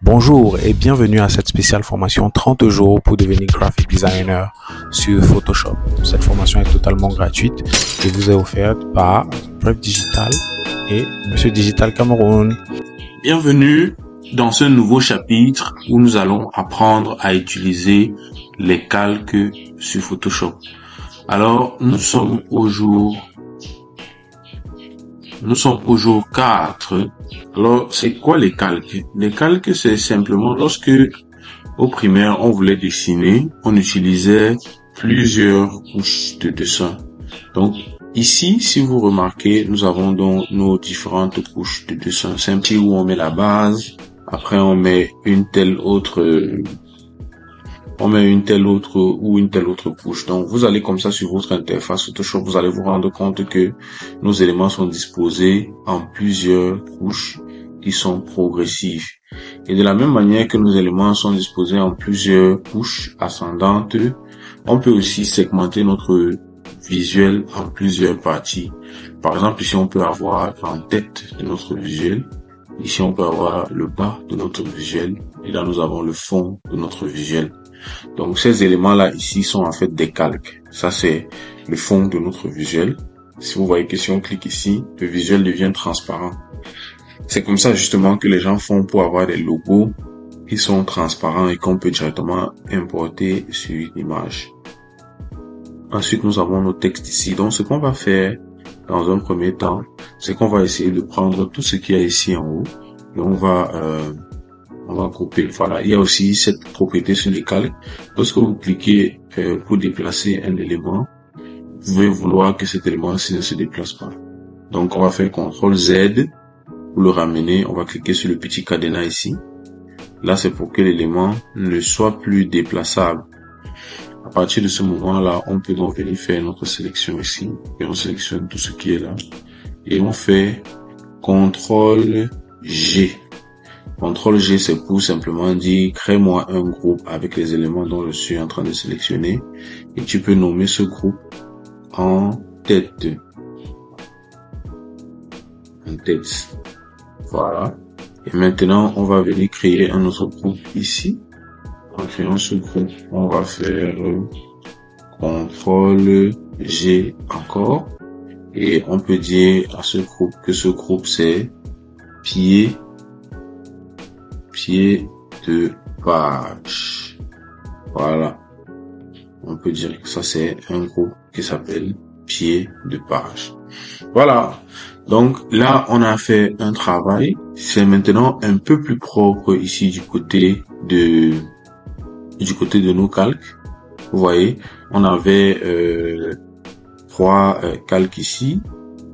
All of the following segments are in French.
Bonjour et bienvenue à cette spéciale formation 30 jours pour devenir graphic designer sur Photoshop. Cette formation est totalement gratuite et vous est offerte par Preuve Digital et Monsieur Digital Cameroun. Bienvenue dans ce nouveau chapitre où nous allons apprendre à utiliser les calques sur Photoshop. Alors, nous sommes au jour 4. Alors, c'est quoi les calques? Les calques, c'est simplement lorsque, au primaire, on voulait dessiner, on utilisait plusieurs couches de dessin. Donc, ici, si vous remarquez, nous avons donc nos différentes couches de dessin. C'est un petit où on met la base, après on met une telle autre ou une telle autre couche. Donc, vous allez comme ça sur votre interface Photoshop, vous allez vous rendre compte que nos éléments sont disposés en plusieurs couches qui sont progressives. Et de la même manière que nos éléments sont disposés en plusieurs couches ascendantes, on peut aussi segmenter notre visuel en plusieurs parties. Par exemple, ici, on peut avoir en tête de notre visuel. Ici, on peut avoir le bas de notre visuel. Et là, nous avons le fond de notre visuel. Donc, ces éléments-là, ici, sont en fait des calques. Ça, c'est le fond de notre visuel. Si vous voyez que si on clique ici, le visuel devient transparent. C'est comme ça, justement, que les gens font pour avoir des logos qui sont transparents et qu'on peut directement importer sur l'image. Ensuite, nous avons nos textes ici. Donc, ce qu'on va faire dans un premier temps, c'est qu'on va essayer de prendre tout ce qu'il y a ici en haut. Et on va couper. Voilà. Il y a aussi cette propriété sur les calques. Lorsque vous cliquez pour déplacer un élément, vous pouvez vouloir que cet élément-ci ne se déplace pas. Donc, on va faire CTRL Z pour le ramener. On va cliquer sur le petit cadenas ici. Là, c'est pour que l'élément ne soit plus déplaçable. À partir de ce moment-là, on peut donc venir faire notre sélection ici. Et on sélectionne tout ce qui est là. Et on fait CTRL G. CTRL G, c'est pour simplement dire, crée-moi un groupe avec les éléments dont je suis en train de sélectionner. Et tu peux nommer ce groupe en tête. En tête. Voilà. Et maintenant, on va venir créer un autre groupe ici. En créant ce groupe, on va faire CTRL G encore. Et on peut dire à ce groupe que ce groupe c'est pied de page. Voilà. On peut dire que ça c'est un groupe qui s'appelle pied de page. Voilà. Donc là, on a fait un travail. C'est maintenant un peu plus propre ici du côté de nos calques. Vous voyez, on avait 3 calques ici.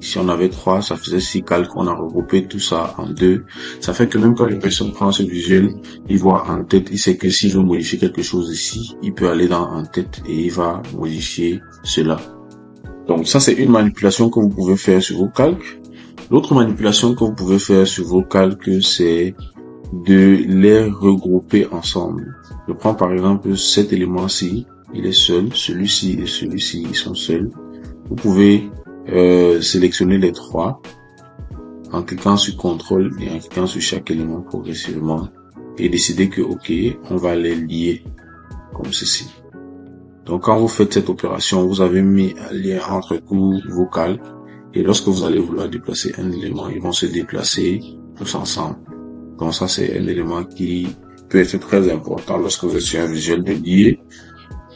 Ici, on avait 3, ça faisait 6 calques. On a regroupé tout ça en 2. Ça fait que même quand une personne prend ce visuel, il voit en tête, il sait que s'il veut modifier quelque chose ici, il peut aller dans en tête et il va modifier cela. Donc ça, c'est une manipulation que vous pouvez faire sur vos calques. L'autre manipulation que vous pouvez faire sur vos calques, c'est de les regrouper ensemble. Je prends par exemple cet élément-ci, il est seul, celui-ci et celui-ci, ils sont seuls. Vous pouvez sélectionner les 3 en cliquant sur CTRL et en cliquant sur chaque élément progressivement et décider que OK, on va les lier comme ceci. Donc quand vous faites cette opération, vous avez mis un lien entre tous vos calques et lorsque vous allez vouloir déplacer un élément, ils vont se déplacer tous ensemble. Donc ça, c'est un élément qui peut être très important lorsque vous êtes sur un visuel de lier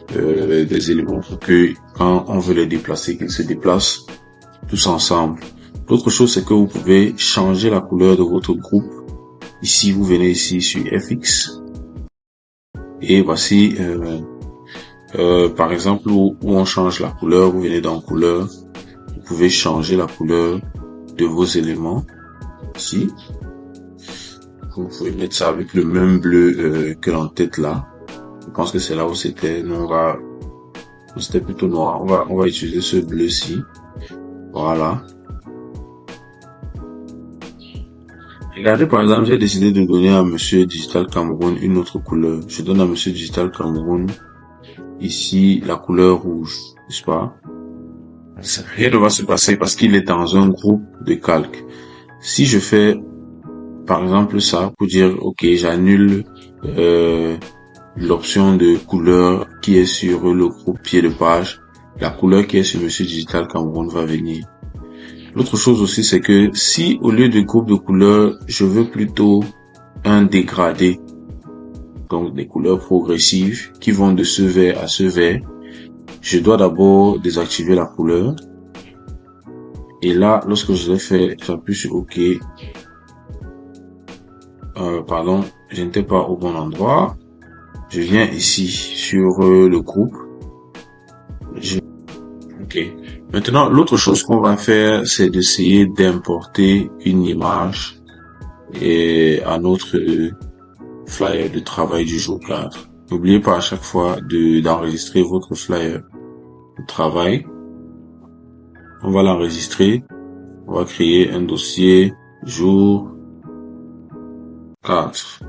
des éléments pour que quand on veut les déplacer, qu'ils se déplacent tous ensemble. L'autre chose, c'est que vous pouvez changer la couleur de votre groupe. Ici, vous venez ici sur FX. Et voici, par exemple, où on change la couleur. Vous venez dans couleur. Vous pouvez changer la couleur de vos éléments. Ici. Vous pouvez mettre ça avec le même bleu que l'entête là. Je pense que c'est là où c'était. Nous, c'était plutôt noir. On va utiliser ce bleu-ci. Voilà. Regardez, par exemple, j'ai décidé de donner à Monsieur Digital Cameroun une autre couleur. Je donne à Monsieur Digital Cameroun ici la couleur rouge, n'est-ce pas? Rien ne va se passer parce qu'il est dans un groupe de calques. Si je fais par exemple ça pour dire ok, j'annule l'option de couleur qui est sur le groupe pied de page. La couleur qui est sur Monsieur Digital Cameroun va venir. L'autre chose aussi, c'est que si au lieu de groupe de couleurs, je veux plutôt un dégradé, donc des couleurs progressives qui vont de ce vert à ce vert, je dois d'abord désactiver la couleur. Et là, lorsque je l'ai fait, j'appuie sur OK. Pardon, je n'étais pas au bon endroit. Je viens ici sur le groupe. OK. Maintenant, l'autre chose qu'on va faire, c'est d'essayer d'importer une image à notre flyer de travail du jour 4. N'oubliez pas à chaque fois d'enregistrer votre flyer de travail. On va l'enregistrer. On va créer un dossier jour 4.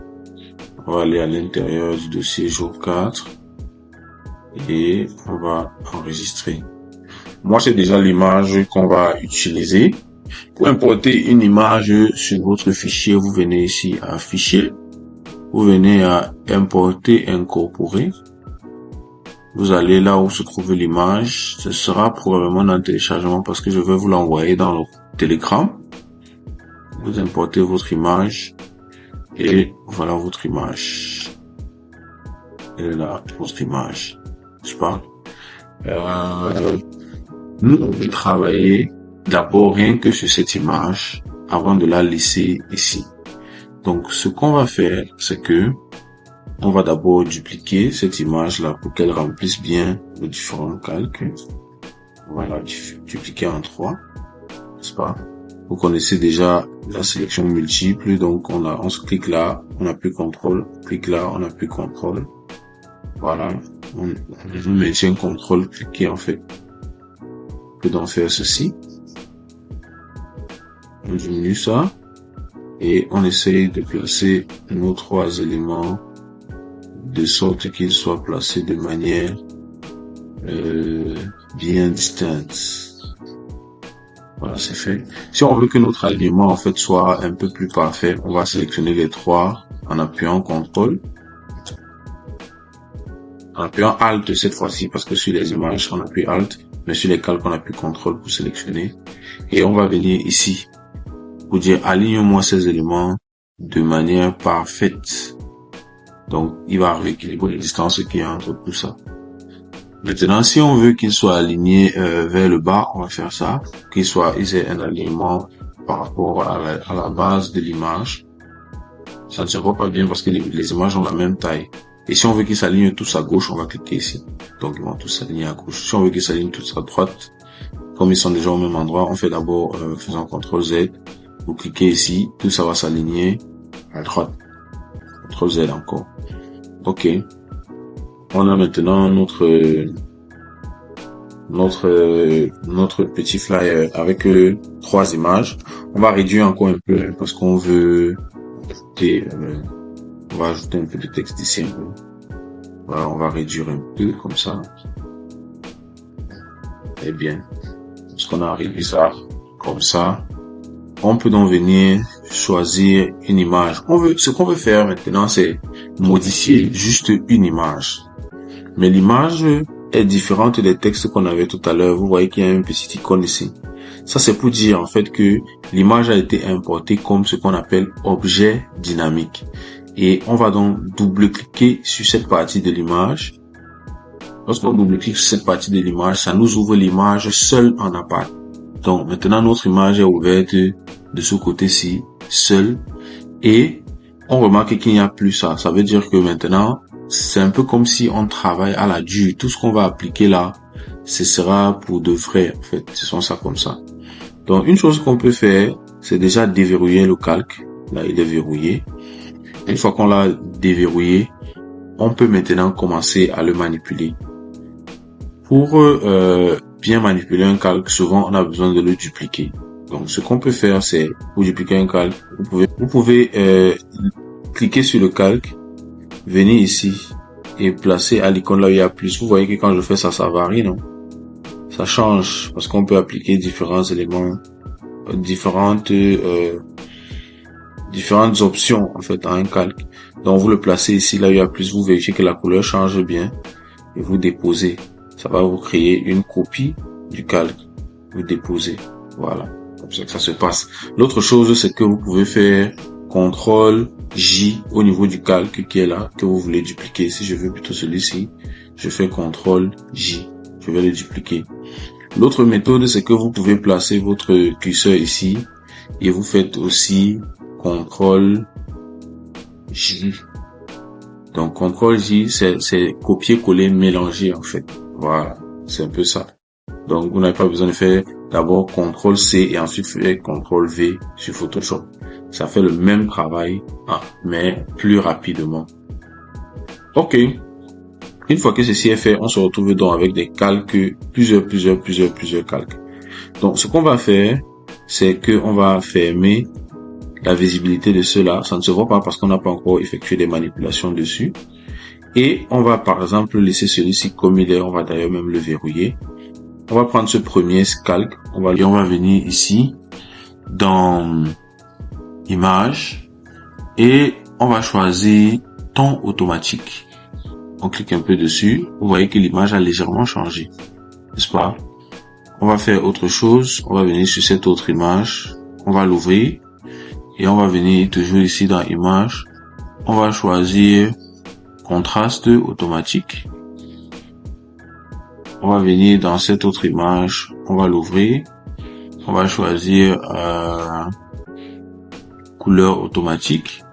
On va aller à l'intérieur du dossier jour 4 et on va enregistrer. Moi, c'est déjà l'image qu'on va utiliser. Pour importer une image sur votre fichier, vous venez ici à Fichier. Vous venez à Importer, Incorporer. Vous allez là où se trouve l'image. Ce sera probablement dans le téléchargement parce que je vais vous l'envoyer dans le Telegram. Vous importez votre image. Et voilà votre image. Et là, votre image. Je parle. Nous, on peut travailler d'abord rien que sur cette image avant de la laisser ici. Donc, ce qu'on va faire, c'est que on va d'abord dupliquer cette image-là pour qu'elle remplisse bien les différents calques. On va la dupliquer en 3, n'est-ce pas? Vous connaissez déjà la sélection multiple, donc on se clique là, on appuie CTRL, clique là, on appuie CTRL. Voilà, on maintient CTRL, cliquer en fait. On peut donc faire ceci. On diminue ça et on essaye de placer nos 3 éléments de sorte qu'ils soient placés de manière bien distincte. Voilà, c'est fait. Si on veut que notre alignement en fait soit un peu plus parfait, on va sélectionner les 3 en appuyant CTRL. En appuyant Alt cette fois-ci parce que sur les images on appuie Alt, mais sur les calques on appuie CTRL pour sélectionner. Et on va venir ici pour dire aligne-moi ces éléments de manière parfaite. Donc il va rééquilibrer les distances qu'il y a entre tout ça. Maintenant, si on veut qu'il soit aligné vers le bas, on va faire ça, qu'il ait un alignement par rapport à la base de l'image. Ça ne se voit pas bien parce que les images ont la même taille. Et si on veut qu'ils s'alignent tous à gauche, on va cliquer ici. Donc ils vont tous s'aligner à gauche. Si on veut qu'ils s'alignent tous à droite, comme ils sont déjà au même endroit, on fait d'abord faisant CTRL Z. Vous cliquez ici, tout ça va s'aligner à droite. CTRL Z encore. Ok. On a maintenant notre petit flyer avec 3 images. On va réduire encore un peu parce qu'on veut on va ajouter un peu de texte ici. Voilà, on va réduire un peu comme ça. Eh bien, parce qu'on a réduit ça comme ça, on peut donc venir choisir une image. Ce qu'on veut faire maintenant, c'est modifier juste une image. Mais l'image est différente des textes qu'on avait tout à l'heure. Vous voyez qu'il y a un petit icône ici. Ça, c'est pour dire en fait que l'image a été importée comme ce qu'on appelle objet dynamique. Et on va donc double-cliquer sur cette partie de l'image. Lorsqu'on double-clique sur cette partie de l'image, ça nous ouvre l'image seule en appart. Donc maintenant, notre image est ouverte de ce côté-ci, seule. Et on remarque qu'il n'y a plus ça. Ça veut dire que maintenant, c'est un peu comme si on travaille à la dure. Tout ce qu'on va appliquer là, ce sera pour de vrai, en fait. Ce sont ça comme ça. Donc, une chose qu'on peut faire, c'est déjà déverrouiller le calque. Là, il est verrouillé. Une fois qu'on l'a déverrouillé, on peut maintenant commencer à le manipuler. Pour bien manipuler un calque, souvent, on a besoin de le dupliquer. Donc, ce qu'on peut faire, c'est, pour dupliquer un calque, vous pouvez cliquer sur le calque, venir ici et placer à l'icône là où il y a plus. Vous voyez que quand je fais ça, ça varie, non? Ça change parce qu'on peut appliquer différents éléments, différentes différentes options, en fait, dans un calque. Donc, vous le placez ici, là, il y a plus, vous vérifiez que la couleur change bien et vous déposez. Ça va vous créer une copie du calque. Vous déposez. Voilà. Comme ça que ça se passe. L'autre chose, c'est que vous pouvez faire CTRL J au niveau du calque qui est là, que vous voulez dupliquer. Si je veux plutôt celui-ci, je fais CTRL J. Je vais le dupliquer. L'autre méthode, c'est que vous pouvez placer votre curseur ici et vous faites aussi CTRL J. Donc CTRL J, c'est copier-coller, mélanger en fait. Voilà, c'est un peu ça. Donc vous n'avez pas besoin de faire d'abord CTRL C et ensuite faire CTRL V sur Photoshop. Ça fait le même travail, mais plus rapidement. Ok. Une fois que ceci est fait, on se retrouve donc avec des calques, plusieurs calques. Donc ce qu'on va faire, c'est que on va fermer la visibilité de cela. Ça ne se voit pas parce qu'on n'a pas encore effectué des manipulations dessus. Et on va par exemple laisser celui-ci comme il est. On va d'ailleurs même le verrouiller. On va prendre ce premier calque. On va venir ici dans Images et on va choisir Ton automatique. On clique un peu dessus. Vous voyez que l'image a légèrement changé, n'est-ce pas? On va faire autre chose. On va venir sur cette autre image. On va l'ouvrir et on va venir toujours ici dans Images. On va choisir Contraste automatique. On va venir dans cette autre image. On va l'ouvrir. On va choisir Couleur automatique.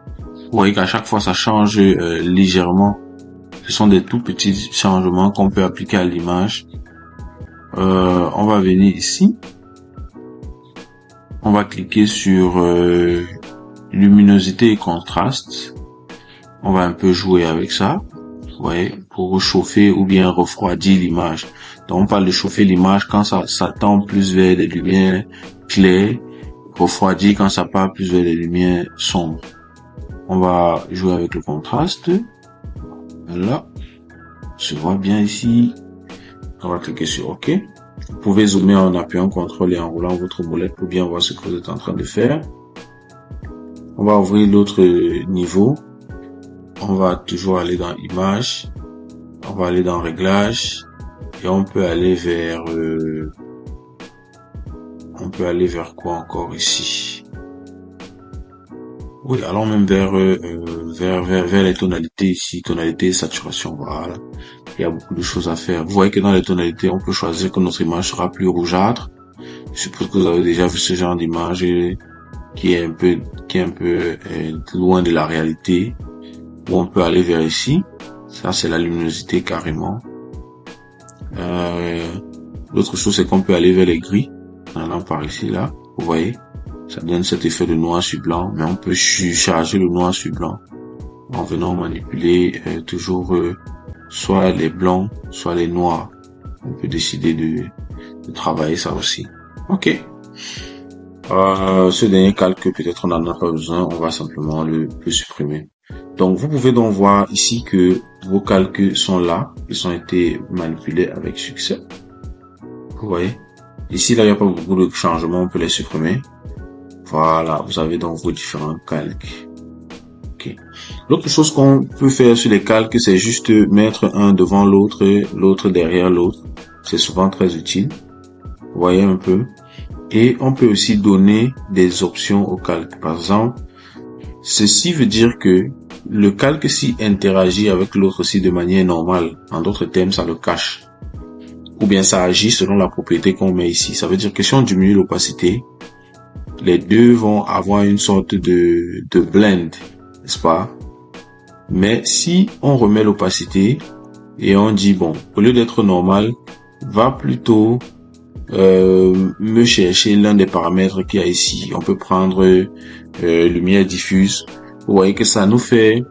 Vous voyez qu'à chaque fois ça change légèrement. Ce sont des tout petits changements qu'on peut appliquer à l'image. On va venir ici. On va cliquer sur luminosité et contraste. On va un peu jouer avec ça. Vous voyez, pour chauffer ou bien refroidir l'image. Donc on parle de chauffer l'image quand ça tend plus vers des lumières claires. Refroidir quand ça part plus vers les lumières sombres. On va jouer avec le contraste. Voilà. Se voit bien ici. On va cliquer sur OK. Vous pouvez zoomer en appuyant CTRL et en roulant votre molette pour bien voir ce que vous êtes en train de faire. On va ouvrir l'autre niveau. On va toujours aller dans Images. On va aller dans Réglages. Et on peut aller vers... quoi encore ici? Oui, allons même vers les tonalités ici, tonalité et saturation, voilà. Il y a beaucoup de choses à faire. Vous voyez que dans les tonalités, on peut choisir que notre image sera plus rougeâtre. Je suppose que vous avez déjà vu ce genre d'image qui est un peu loin de la réalité. Où on peut aller vers ici. Ça, c'est la luminosité carrément. L'autre chose, c'est qu'on peut aller vers les gris. En allant par ici, là. Vous voyez? Ça donne cet effet de noir sur blanc, mais on peut charger le noir sur blanc en venant manipuler toujours soit les blancs, soit les noirs. On peut décider de travailler ça aussi. Ok. Ce dernier calque, peut-être on n'en a pas besoin, on va simplement le supprimer. Donc vous pouvez donc voir ici que vos calques sont là, ils ont été manipulés avec succès. Vous voyez? Ici, là, il n'y a pas beaucoup de changements, on peut les supprimer. Voilà, vous avez donc vos différents calques. Ok. L'autre chose qu'on peut faire sur les calques, c'est juste mettre un devant l'autre, l'autre derrière l'autre. C'est souvent très utile. Vous voyez un peu. Et on peut aussi donner des options au calque. Par exemple, ceci veut dire que le calque s'y interagit avec l'autre aussi de manière normale. En d'autres termes, ça le cache. Ou bien ça agit selon la propriété qu'on met ici. Ça veut dire que si on diminue l'opacité, les deux vont avoir une sorte de blend, n'est-ce pas? Mais si on remet l'opacité et on dit, bon, au lieu d'être normal, va plutôt me chercher l'un des paramètres qu'il y a ici. On peut prendre lumière diffuse. Vous voyez que ça nous fait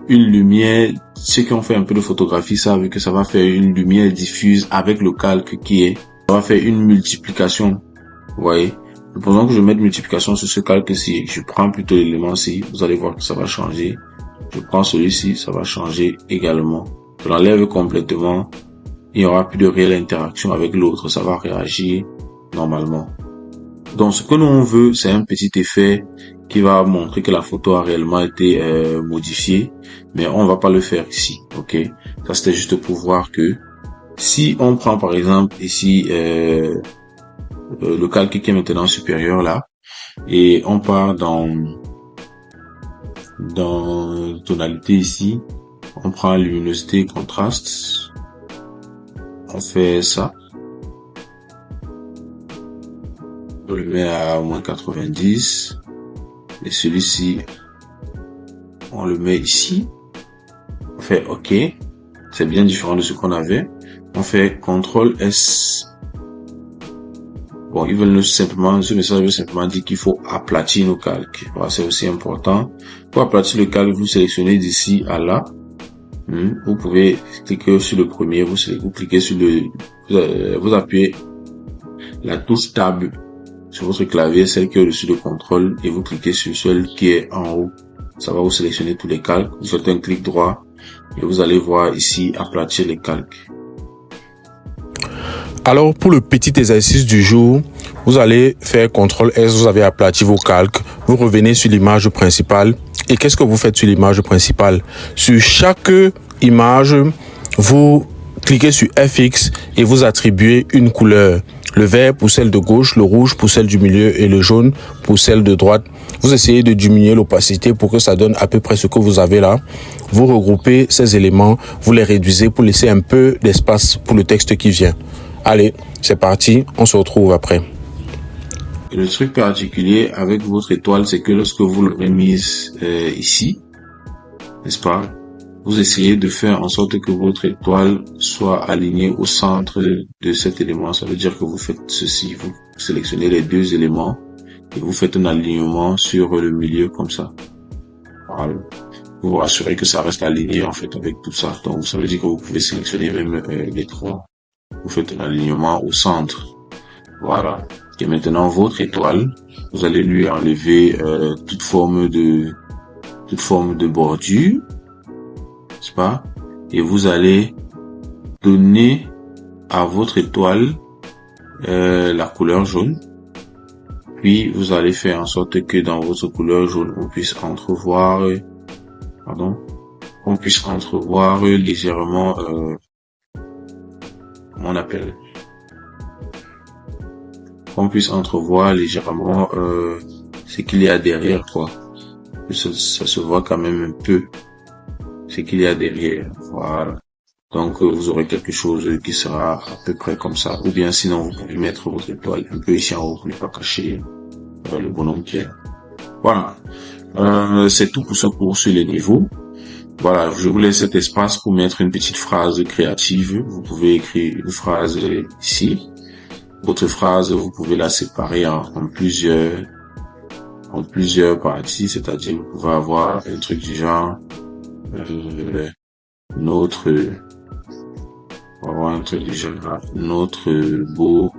une lumière. Ceux qui ont fait un peu de photographie savent que ça va faire une lumière diffuse avec le calque ça va faire une multiplication. Vous voyez? Supposons que je mette multiplication sur ce calque-ci. Je prends plutôt l'élément-ci. Vous allez voir que ça va changer. Je prends celui-ci, ça va changer également. Je l'enlève complètement. Il n'y aura plus de réelle interaction avec l'autre. Ça va réagir normalement. Donc, ce que nous on veut, c'est un petit effet qui va montrer que la photo a réellement été modifiée, mais on va pas le faire ici, ok? Ça, c'était juste pour voir que si on prend par exemple ici le calque qui est maintenant supérieur là, et on part dans tonalité ici, on prend luminosité et contraste, on fait ça, on le met à moins 90, et celui-ci, on le met ici, on fait OK, c'est bien différent de ce qu'on avait, on fait CTRL S. Bon, ils veulent simplement, ce message veut simplement dire qu'il faut aplatir nos calques. Voilà, c'est aussi important. Pour aplatir le calque, vous sélectionnez d'ici à là. Vous pouvez cliquer sur le premier, vous cliquez sur vous appuyez la touche Tab sur votre clavier, celle qui est au-dessus de contrôle, et vous cliquez sur celle qui est en haut. Ça va vous sélectionner tous les calques. Vous faites un clic droit et vous allez voir ici aplatir les calques. Alors, pour le petit exercice du jour, vous allez faire CTRL S, vous avez aplati vos calques, vous revenez sur l'image principale. Et qu'est-ce que vous faites sur l'image principale? Sur chaque image, vous cliquez sur FX et vous attribuez une couleur. Le vert pour celle de gauche, le rouge pour celle du milieu et le jaune pour celle de droite. Vous essayez de diminuer l'opacité pour que ça donne à peu près ce que vous avez là. Vous regroupez ces éléments, vous les réduisez pour laisser un peu d'espace pour le texte qui vient. Allez, c'est parti, on se retrouve après. Et le truc particulier avec votre étoile, c'est que lorsque vous l'aurez mise ici, n'est-ce pas, vous essayez de faire en sorte que votre étoile soit alignée au centre de cet élément. Ça veut dire que vous faites ceci, vous sélectionnez les deux éléments et vous faites un alignement sur le milieu comme ça. Voilà. Vous vous rassurez que ça reste aligné en fait avec tout ça. Donc ça veut dire que vous pouvez sélectionner même les trois. Vous faites un alignement au centre. Voilà. Et maintenant votre étoile, vous allez lui enlever toute forme de bordure, n'est-ce pas? Et vous allez donner à votre étoile la couleur jaune. Puis vous allez faire en sorte que dans votre couleur jaune, on puisse entrevoir légèrement comment on appelle, qu'on puisse entrevoir légèrement ce qu'il y a derrière, quoi. Ça se voit quand même un peu ce qu'il y a derrière. Voilà. Donc vous aurez quelque chose qui sera à peu près comme ça. Ou bien sinon vous pouvez mettre votre étoile un peu ici en haut pour ne pas cacher le bonhomme qui est là. Voilà. C'est tout pour ce cours sur les niveaux. Voilà, je vous laisse cet espace pour mettre une petite phrase créative. Vous pouvez écrire une phrase ici. Votre phrase, vous pouvez la séparer en plusieurs parties, c'est-à-dire vous pouvez avoir un truc du genre notre beau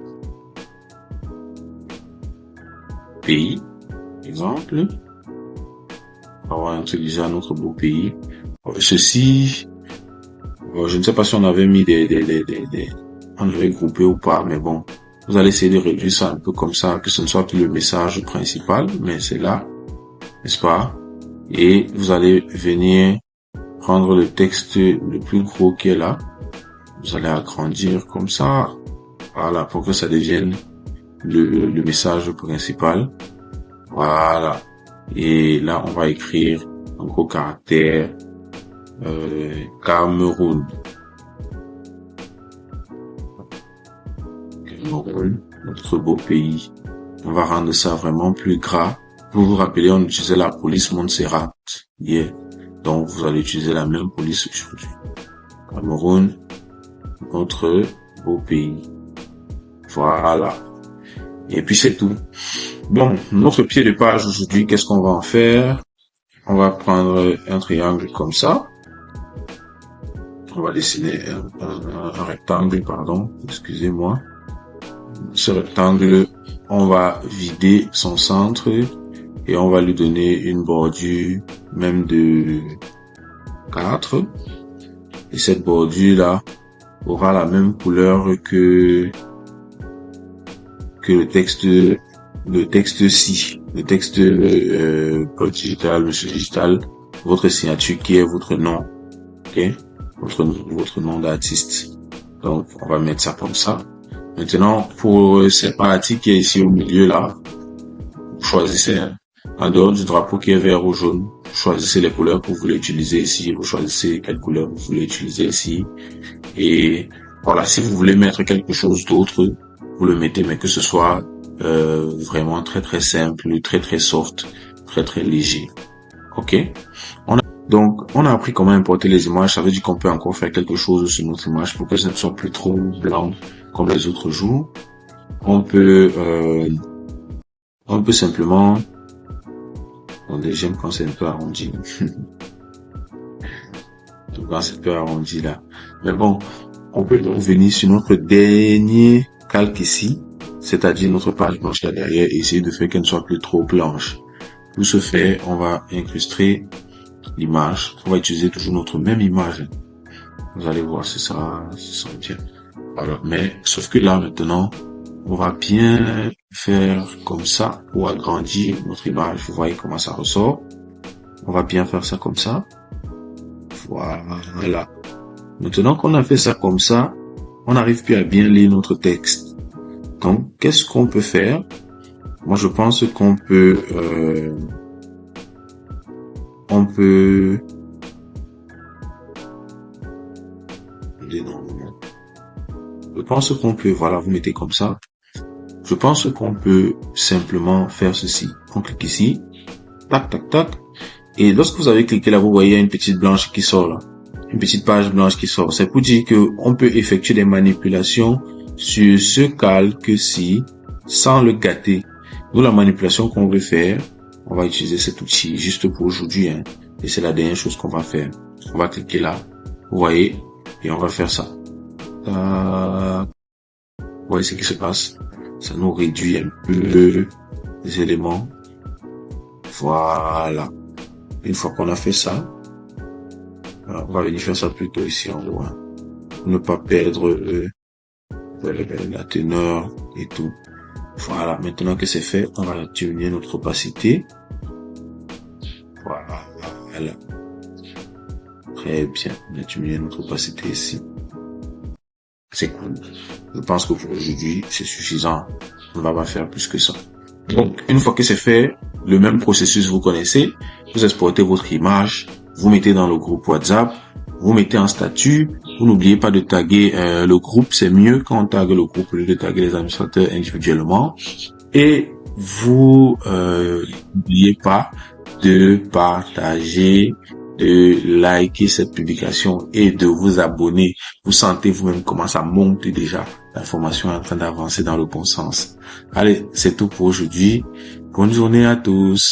pays, exemple. On va avoir un truc du genre notre beau pays. Ceci, je ne sais pas si on avait mis on avait groupé ou pas, mais bon, vous allez essayer de réduire ça un peu comme ça, que ce ne soit plus le message principal, mais c'est là, n'est-ce pas? Et vous allez venir prendre le texte le plus gros qui est là. Vous allez agrandir comme ça, voilà, pour que ça devienne le message principal. Voilà. Et là, on va écrire en gros caractère Cameroun. Cameroun, notre beau pays. On va rendre ça vraiment plus gras. Vous vous rappelez, on utilisait la police Montserrat hier. Donc, vous allez utiliser la même police aujourd'hui. Cameroun, notre beau pays. Voilà. Et puis, c'est tout. Bon, notre pied de page aujourd'hui, qu'est-ce qu'on va en faire? On va prendre un triangle comme ça. On va dessiner un rectangle, pardon, excusez-moi. Ce rectangle, on va vider son centre et on va lui donner une bordure même de 4. Et cette bordure-là aura la même couleur que le texte le texte-ci, le texte code digital, monsieur digital, votre signature qui est votre nom, ok, votre nom d'artiste. Donc, on va mettre ça comme ça. Maintenant, pour cette partie qui est ici au milieu là, vous choisissez, hein, en dehors du drapeau qui est vert ou jaune, vous choisissez les couleurs que vous voulez utiliser ici, vous choisissez quelle couleur vous voulez utiliser ici. Et voilà, si vous voulez mettre quelque chose d'autre, vous le mettez, mais que ce soit vraiment très très simple, très très soft, très très léger. Ok. Donc, on a appris comment importer les images. Ça veut dire qu'on peut encore faire quelque chose sur notre image pour que ça ne soit plus trop blanc comme les autres jours. On peut simplement... Attendez, j'aime quand c'est un peu arrondi. Quand c'est un peu arrondi là. Mais bon, on peut revenir sur notre dernier calque ici, c'est-à-dire notre page blanche là derrière, et essayer de faire qu'elle ne soit plus trop blanche. Pour ce faire, on va incruster l'image. On va utiliser toujours notre même image. Vous allez voir, c'est ça bien. Voilà. Mais, sauf que là, maintenant, on va bien faire comme ça pour agrandir notre image. Vous voyez comment ça ressort. On va bien faire ça comme ça. Voilà. Maintenant qu'on a fait ça comme ça, on n'arrive plus à bien lire notre texte. Donc, qu'est-ce qu'on peut faire? Moi, je pense qu'on peut... Je pense qu'on peut, voilà, vous mettez comme ça. Je pense qu'on peut simplement faire ceci. On clique ici. Tac, tac, tac. Et lorsque vous avez cliqué là, vous voyez une petite blanche qui sort là. Une petite page blanche qui sort. C'est pour dire que on peut effectuer des manipulations sur ce calque-ci sans le gâter. Nous, la manipulation qu'on veut faire, on va utiliser cet outil juste pour aujourd'hui, hein. Et c'est la dernière chose qu'on va faire. On va cliquer là. Vous voyez? Et on va faire ça. Vous voyez ce qui se passe? Ça nous réduit un peu les éléments. Voilà. Une fois qu'on a fait ça, on va venir faire ça plutôt ici en haut, hein, pour ne pas perdre la teneur et tout. Voilà. Maintenant que c'est fait, on va diminuer notre opacité. Voilà. Très bien. On a diminué notre opacité ici. C'est cool. Je pense que pour aujourd'hui, c'est suffisant. On va pas faire plus que ça. Donc, une fois que c'est fait, le même processus vous connaissez. Vous exportez votre image, vous mettez dans le groupe WhatsApp, vous mettez en statut. Vous n'oubliez pas de taguer le groupe. C'est mieux quand on tague le groupe au lieu de taguer les administrateurs individuellement. Et vous n'oubliez pas de partager, de liker cette publication et de vous abonner. Vous sentez vous-même comment ça monte déjà. L'information est en train d'avancer dans le bon sens. Allez, c'est tout pour aujourd'hui. Bonne journée à tous.